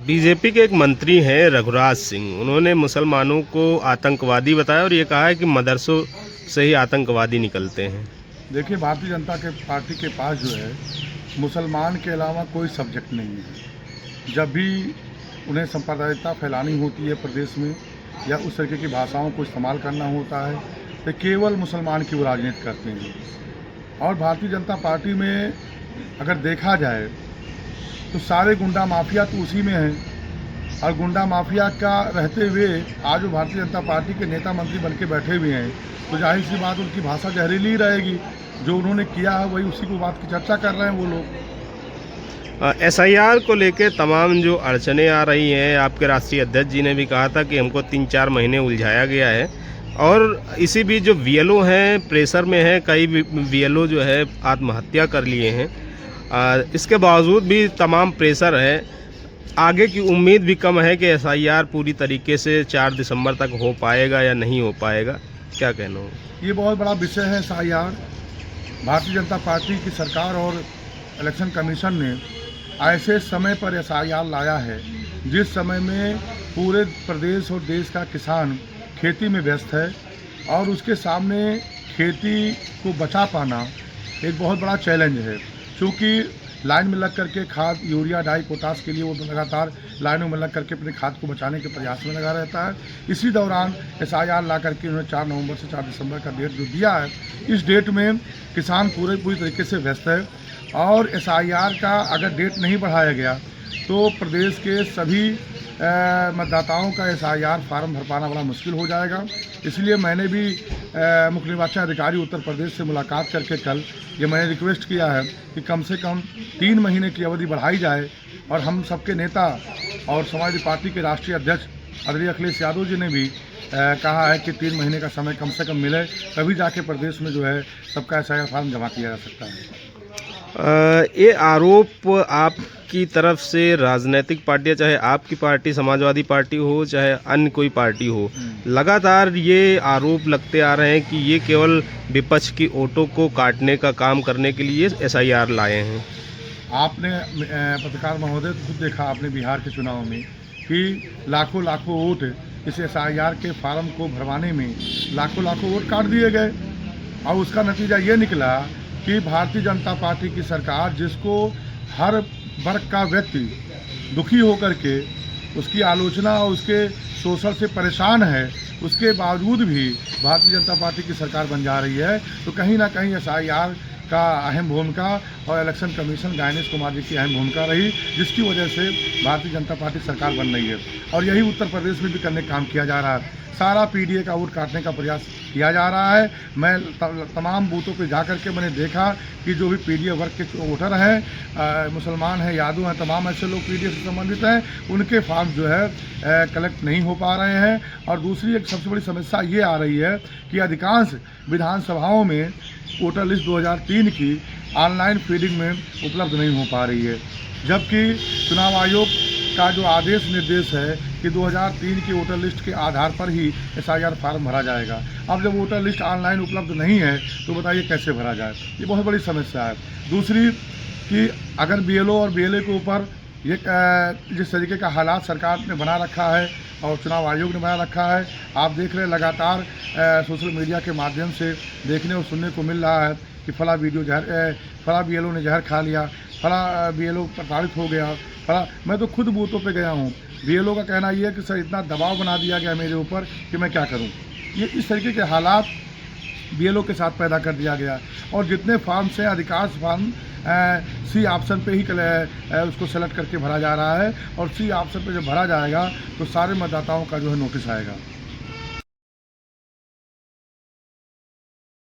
BJP के एक मंत्री हैं रघुराज सिंह, उन्होंने मुसलमानों को आतंकवादी बताया और ये कहा है कि मदरसों से ही आतंकवादी निकलते हैं। देखिए, भारतीय जनता पार्टी के पास जो है मुसलमान के अलावा कोई सब्जेक्ट नहीं है। जब भी उन्हें सांप्रदायिकता फैलानी होती है प्रदेश में या उस तरीके की भाषाओं को इस्तेमाल करना होता है तो केवल मुसलमान की वो राजनीति करते हैं। और भारतीय जनता पार्टी में अगर देखा जाए तो सारे गुंडा माफिया तो उसी में है, और गुंडा माफिया का रहते हुए आज वो भारतीय जनता पार्टी के नेता मंत्री बन के बैठे हुए हैं, तो जाहिर सी बात उनकी भाषा जहरीली ही रहेगी। जो उन्होंने किया है वही उसी को बात की चर्चा कर रहे हैं वो लोग। एसआईआर को लेके तमाम जो अड़चने आ रही हैं, आपके राष्ट्रीय अध्यक्ष जी ने भी कहा था कि हमको 3-4 महीने उलझाया गया है, और इसी बीच जो बीएलओ हैं प्रेशर में हैं, कई बीएलओ जो है आत्महत्या कर लिए हैं। इसके बावजूद भी तमाम प्रेशर है, आगे की उम्मीद भी कम है कि एसआईआर पूरी तरीके से 4 दिसंबर तक हो पाएगा या नहीं हो पाएगा, क्या कहना हो? ये बहुत बड़ा विषय है एसआईआर। भारतीय जनता पार्टी की सरकार और इलेक्शन कमीशन ने ऐसे समय पर एसआईआर लाया है जिस समय में पूरे प्रदेश और देश का किसान खेती में व्यस्त है, और उसके सामने खेती को बचा पाना एक बहुत बड़ा चैलेंज है। क्योंकि लाइन में लग करके खाद, यूरिया, डाई, पोटास के लिए वो लगातार लाइनों में लग करके अपने खाद को बचाने के प्रयास में लगा रहता है। इसी दौरान एसआईआर ला करके उन्होंने 4 नवंबर से 4 दिसंबर का डेट जो दिया है, इस डेट में किसान पूरी तरीके से व्यस्त है। और एसआईआर का अगर डेट नहीं बढ़ाया गया तो प्रदेश के सभी मतदाताओं का एसआईआर फार्म भर पाना बड़ा मुश्किल हो जाएगा। इसलिए मैंने भी मुख्य निर्वाचन अधिकारी उत्तर प्रदेश से मुलाकात करके कल ये मैंने रिक्वेस्ट किया है कि कम से कम 3 महीने की अवधि बढ़ाई जाए, और हम सबके नेता और समाजवादी पार्टी के राष्ट्रीय अध्यक्ष आदरणीय अखिलेश यादव जी ने भी कहा है कि 3 महीने का समय कम से कम मिले, तभी जाके प्रदेश में जो है सबका एसआईआर फार्म जमा किया जा सकता है। ये आरोप आपकी तरफ से राजनीतिक पार्टियां, चाहे आपकी पार्टी समाजवादी पार्टी हो चाहे अन्य कोई पार्टी हो, लगातार ये आरोप लगते आ रहे हैं कि ये केवल विपक्ष की वोटों को काटने का काम करने के लिए एसआईआर लाए हैं। आपने पत्रकार महोदय खुद देखा आपने बिहार के चुनाव में कि लाखों वोट इस एसआईआर के फार्म को भरवाने में लाखों वोट काट दिए गए, और उसका नतीजा ये निकला कि भारतीय जनता पार्टी की सरकार, जिसको हर वर्ग का व्यक्ति दुखी होकर के उसकी आलोचना और उसके शोषण से परेशान है, उसके बावजूद भी भारतीय जनता पार्टी की सरकार बन जा रही है। तो कहीं ना कहीं एसआईआर का अहम भूमिका और इलेक्शन कमीशन गायनेश कुमार जी की अहम भूमिका रही, जिसकी वजह से भारतीय जनता पार्टी सरकार बन रही है। और यही उत्तर प्रदेश में भी करने का काम किया जा रहा है। सारा पीडीए का वोट काटने का प्रयास किया जा रहा है। मैं तमाम बूथों पे जा कर के मैंने देखा कि जो भी पीडीए वर्ग के वोटर हैं, मुसलमान हैं, यादव हैं, तमाम ऐसे लोग पीडीए से संबंधित हैं, उनके फॉर्म जो है कलेक्ट नहीं हो पा रहे हैं। और दूसरी एक सबसे बड़ी समस्या ये आ रही है कि अधिकांश विधानसभाओं में वोटर लिस्ट 2003 की ऑनलाइन फीडिंग में उपलब्ध नहीं हो पा रही है, जबकि चुनाव आयोग का जो आदेश निर्देश है कि 2003 की वोटर लिस्ट के आधार पर ही एसआईआर फार्म भरा जाएगा। अब जब वोटर लिस्ट ऑनलाइन उपलब्ध नहीं है तो बताइए कैसे भरा जाए, ये बहुत बड़ी समस्या है। दूसरी कि अगर बीएलओ और बीएलए के ऊपर ये जिस तरीके का हालात सरकार ने बना रखा है और चुनाव आयोग ने बना रखा है, आप देख रहे हैं लगातार सोशल मीडिया के माध्यम से देखने और सुनने को मिल रहा है कि फला बीएलओ ने जहर खा लिया, फला बीएलओ प्रताड़ित हो गया, फला। मैं तो खुद बूथों पे गया हूँ, बीएलओ का कहना ये है कि सर इतना दबाव बना दिया गया मेरे ऊपर कि मैं क्या करूँ। ये इस तरीके के हालात बीएलओ के साथ पैदा कर दिया गया। और जितने फॉर्म्स हैं अधिकांश फॉर्म सी ऑप्शन पे ही उसको सेलेक्ट करके भरा जा रहा है, और सी ऑप्शन पे जब भरा जाएगा तो सारे मतदाताओं का जो है नोटिस आएगा।